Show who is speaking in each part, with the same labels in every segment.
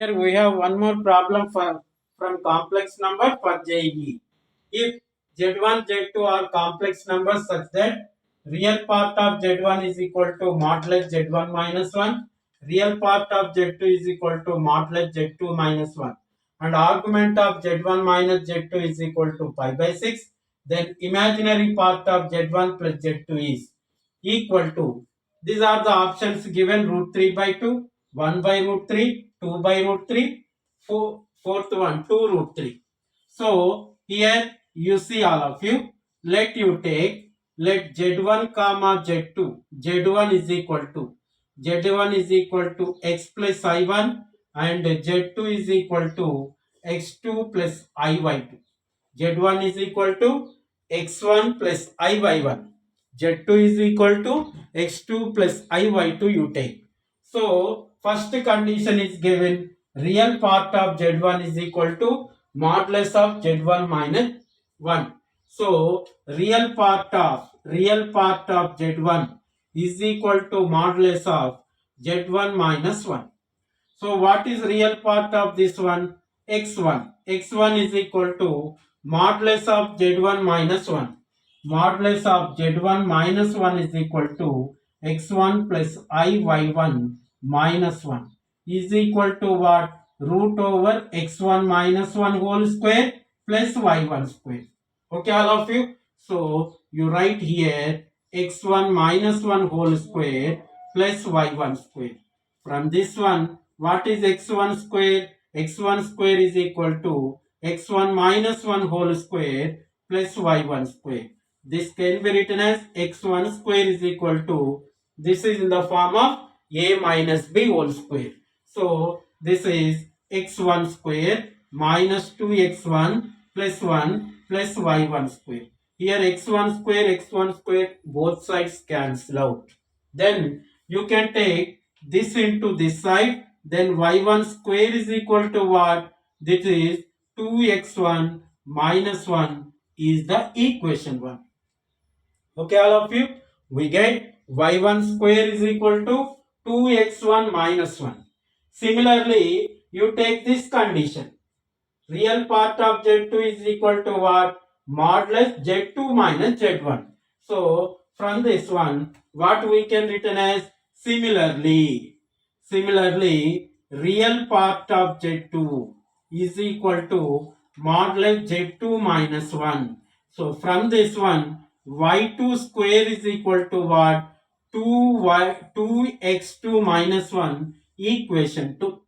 Speaker 1: Here we have one more problem from complex number for JE. If Z1, Z2 are complex numbers such that real part of Z1 is equal to modulus Z1 minus 1, real part of Z2 is equal to modulus Z2 minus 1, and argument of Z1 minus Z2 is equal to pi by 6, then imaginary part of Z1 plus Z2 is equal to, these are the options given, root 3 by 2, 1 by root 3, 2 by root 3, fourth one 2 root 3. So here you see all of you, let you take, let z1 comma z2, z1 is equal to, z1 is equal to x plus i1 and z2 is equal to x2 plus iy2. z1 is equal to x1 plus iy1, z2 is equal to x2 plus iy2 you take. So first condition is given, real part of z1 is equal to modulus of z1 minus 1. So real part of z1 is equal to modulus of z1 minus 1. So what is real part of this one? X1. X1 is equal to modulus of Z1 minus 1. Modulus of Z1 minus 1 is equal to X1 plus IY1 minus 1 is equal to what? Root over X1 minus 1 whole square plus Y1 square. Okay, all of you? So you write here X1 minus 1 whole square plus Y1 square. From this one, what is x1 square? X1 square is equal to x1 minus 1 whole square plus y1 square. This can be written as x1 square is equal to, this is in the form of a minus b whole square. So this is x1 square minus 2x1 plus 1 plus y1 square. Here x1 square both sides cancel out. Then you can take this into this side, then y1 square is equal to what? This is 2x1 minus 1 is the equation 1. Okay, all of you? We get y1 square is equal to 2x1 minus 1. Similarly, you take this condition. Real part of z2 is equal to what? Modulus z2 minus z1. So, from this one, what we can written as similarly, real part of z2 is equal to modulus z2 minus 1. So, from this one, y2 square is equal to what? 2x2 minus 1 equation 2.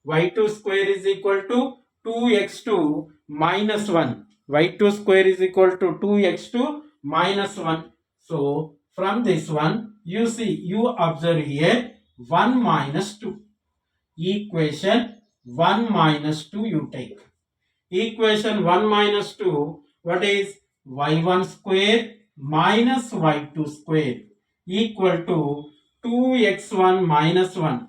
Speaker 1: y2 square is equal to 2x2 minus 1. y2 square is equal to 2x2 minus 1. So, from this one, you observe here 1 minus 2. Equation 1 minus 2 you take. Equation 1 minus 2, what is y1 square minus y2 square equal to 2x1 minus 1.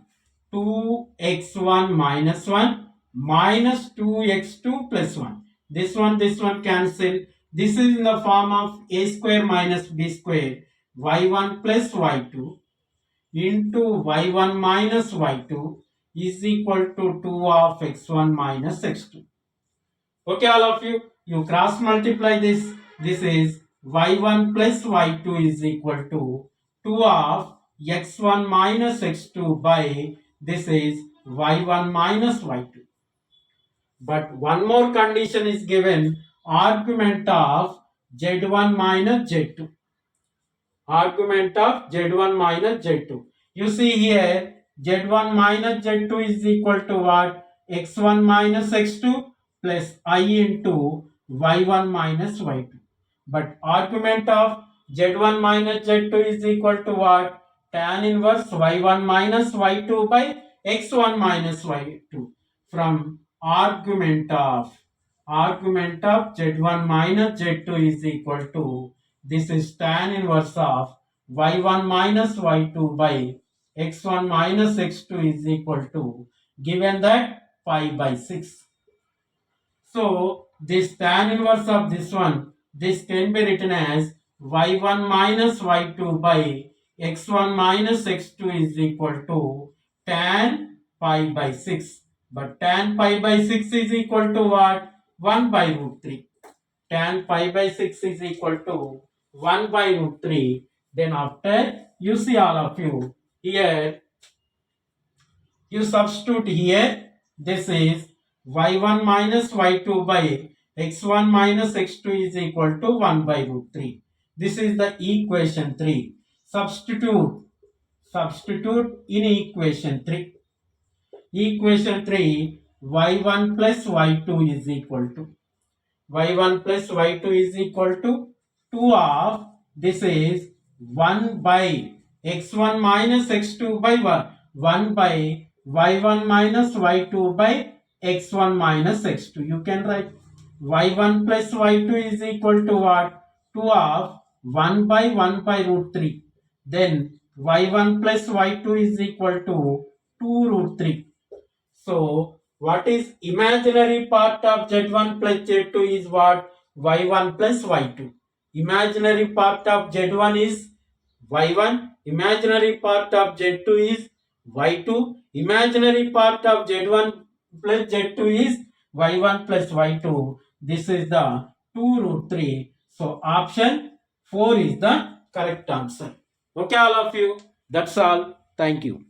Speaker 1: 2x1 minus 1 minus 2x2 plus 1. This one cancel. This is in the form of a square minus b square, y1 plus y2 into y1 minus y2 is equal to 2 of x1 minus x2. Okay, all of you, you cross multiply this. This is y1 plus y2 is equal to 2 of x1 minus x2 by, this is y1 minus y2. But one more condition is given, argument of z1 minus z2. Argument of z1 minus z2. You see here, z1 minus z2 is equal to what? X1 minus x2 plus I into y1 minus y2. But argument of z1 minus z2 is equal to what? Tan inverse y1 minus y2 by x1 minus y2. From argument of z1 minus z2 is equal to, this is tan inverse of y1 minus y2 by x1 minus x2 is equal to, given that pi by 6. So this tan inverse of this one, this can be written as y1 minus y2 by x1 minus x2 is equal to tan pi by 6. But tan pi by 6 is equal to what? 1 by root 3. Tan pi by 6 is equal to 1 by root 3. Then after, you see all of you. Here, you substitute here. This is y1 minus y2 by x1 minus x2 is equal to 1 by root 3. This is the equation 3. Substitute in equation 3. Equation 3, y1 plus y2 is equal to y1 plus y2 is equal to 2 of, this is 1 by x1 minus x2 by 1 by y1 minus y2 by x1 minus x2. You can write y1 plus y2 is equal to what? 2 of 1 by root 3. Then y1 plus y2 is equal to 2 root 3. So, what is imaginary part of Z1 plus Z2 is what? Y1 plus Y2. Imaginary part of Z1 is Y1. Imaginary part of Z2 is Y2. Imaginary part of Z1 plus Z2 is Y1 plus Y2. This is the 2 root 3. So, option 4 is the correct answer. Okay, all of you. That's all. Thank you.